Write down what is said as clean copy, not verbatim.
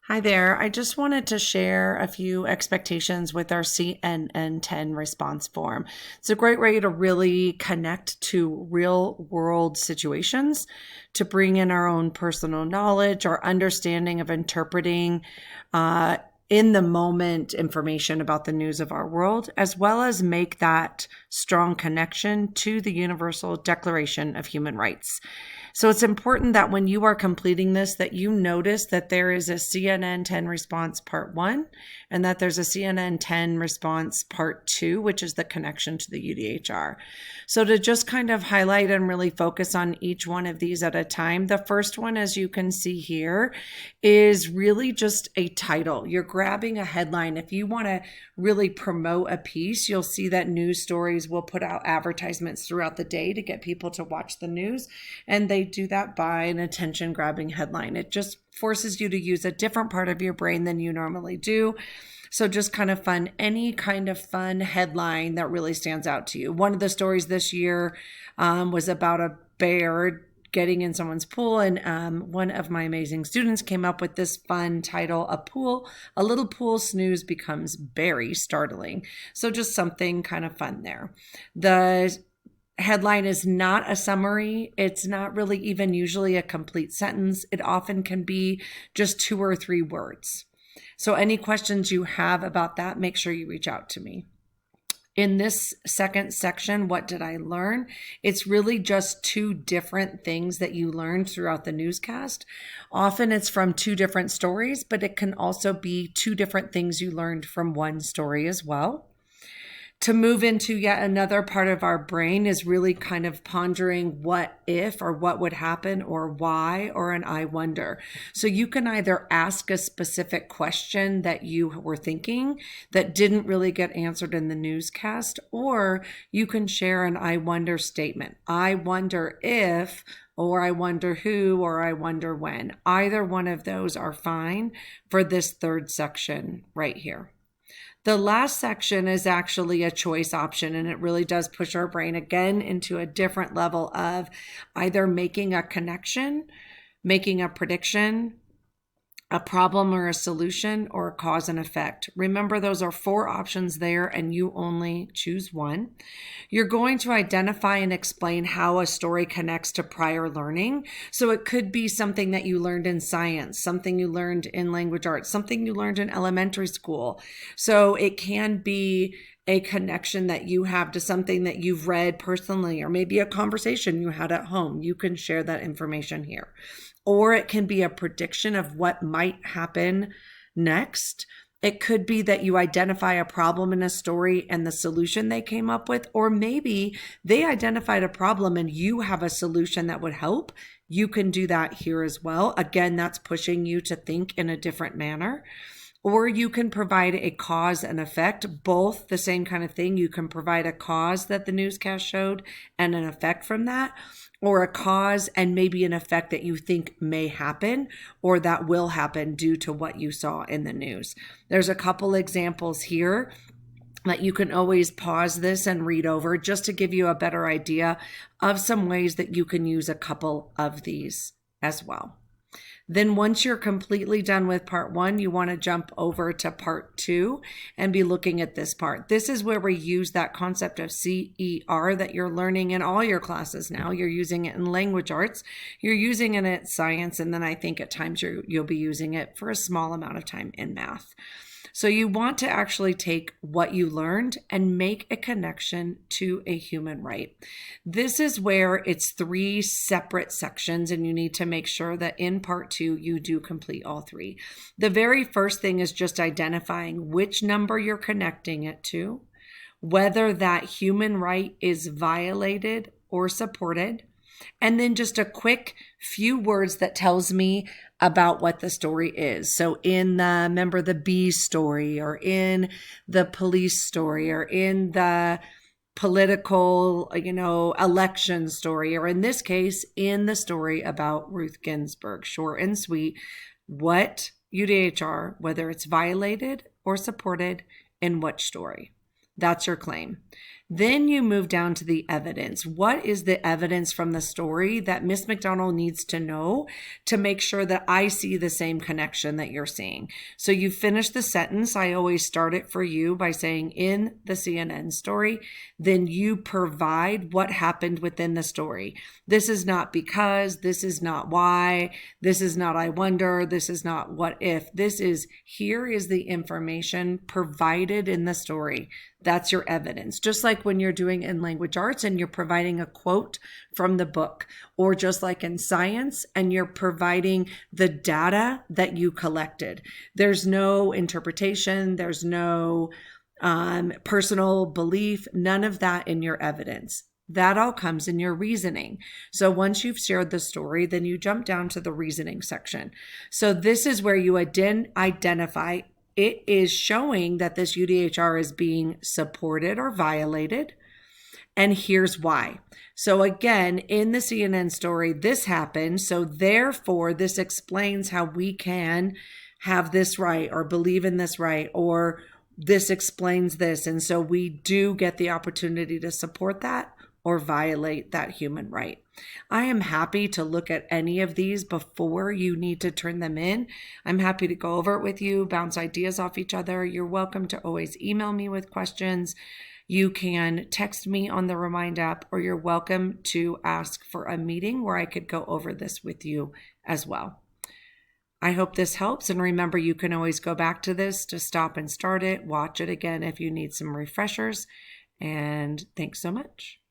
Hi there. I just wanted to share a few expectations with our CNN 10 response form. It's a great way to really connect to real world situations, to bring in our own personal knowledge, our understanding of interpreting in the moment information about the news of our world, as well as make that strong connection to the Universal Declaration of Human Rights. So it's important that when you are completing this, that you notice that there is a CNN 10 response part 1 and that there's a CNN 10 response part 2, which is the connection to the UDHR. So to just kind of highlight and really focus on each one of these at a time, the first one, as you can see here, is really just a title. You're grabbing a headline. If you want to really promote a piece, you'll see that news stories will put out advertisements throughout the day to get people to watch the news, and they do that by an attention grabbing headline. It just forces you to use a different part of your brain than you normally do. So just kind of fun, any kind of fun headline that really stands out to you. One of the stories this year was about a bear getting in someone's pool, and one of my amazing students came up with this fun title: a little pool snooze becomes very startling. So just something kind of fun there. The headline is not a summary. It's not really even usually a complete sentence. It often can be just 2 or 3 words. So any questions you have about that, make sure you reach out to me. In this second section, what did I learn? It's really just 2 different things that you learned throughout the newscast. Often it's from 2 different stories, but it can also be 2 different things you learned from one story as well. To move into yet another part of our brain is really kind of pondering what if, or what would happen, or why, or an I wonder. So you can either ask a specific question that you were thinking that didn't really get answered in the newscast, or you can share an I wonder statement. I wonder if, or I wonder who, or I wonder when. Either one of those are fine for this third section right here. The last section is actually a choice option, and it really does push our brain again into a different level of either making a connection, making a prediction, a problem or a solution, or a cause and effect. Remember, those are 4 options there, and you only choose one. You're going to identify and explain how a story connects to prior learning. So it could be something that you learned in science, something you learned in language arts, something you learned in elementary school. So it can be a connection that you have to something that you've read personally, or maybe a conversation you had at home. You can share that information here. Or it can be a prediction of what might happen next. It could be that you identify a problem in a story and the solution they came up with, or maybe they identified a problem and you have a solution that would help. You can do that here as well. Again, that's pushing you to think in a different manner. Or you can provide a cause and effect, both the same kind of thing. You can provide a cause that the newscast showed and an effect from that, or a cause and maybe an effect that you think may happen or that will happen due to what you saw in the news. There's a couple examples here that you can always pause this and read over just to give you a better idea of some ways that you can use a couple of these as well. Then once you're completely done with part 1, you want to jump over to part 2 and be looking at this part. This is where we use that concept of CER that you're learning in all your classes now. You're using it in language arts, you're using it in science, and then I think at times you'll be using it for a small amount of time in math. So you want to actually take what you learned and make a connection to a human right. This is where it's 3 separate sections, and you need to make sure that in part 2, you do complete all 3. The very first thing is just identifying which number you're connecting it to, whether that human right is violated or supported, and then just a quick few words that tells me about what the story is. So in the Remember the Bee story, or in the police story, or in the political, election story, or in this case, in the story about Ruth Ginsburg, short and sweet, what UDHR, whether it's violated or supported, in what story. That's your claim. Then you move down to the evidence. What is the evidence from the story that Miss McDonald needs to know to make sure that I see the same connection that you're seeing? So you finish the sentence. I always start it for you by saying, in the CNN story, then you provide what happened within the story. This is not because, this is not why, this is not I wonder, this is not what if. This is, here is the information provided in the story. That's your evidence. Just like when you're doing in language arts and you're providing a quote from the book, or just like in science and you're providing the data that you collected. There's no interpretation. There's no personal belief, none of that in your evidence. That all comes in your reasoning. So once you've shared the story, then you jump down to the reasoning section. So this is where you identify it is showing that this UDHR is being supported or violated. And here's why. So again, in the CNN story, this happened. So therefore, this explains how we can have this right or believe in this right, or this explains this. And so we do get the opportunity to support that or violate that human right. I am happy to look at any of these before you need to turn them in. I'm happy to go over it with you, bounce ideas off each other. You're welcome to always email me with questions. You can text me on the Remind app, or you're welcome to ask for a meeting where I could go over this with you as well. I hope this helps. And remember, you can always go back to this to stop and start it, watch it again if you need some refreshers. And thanks so much.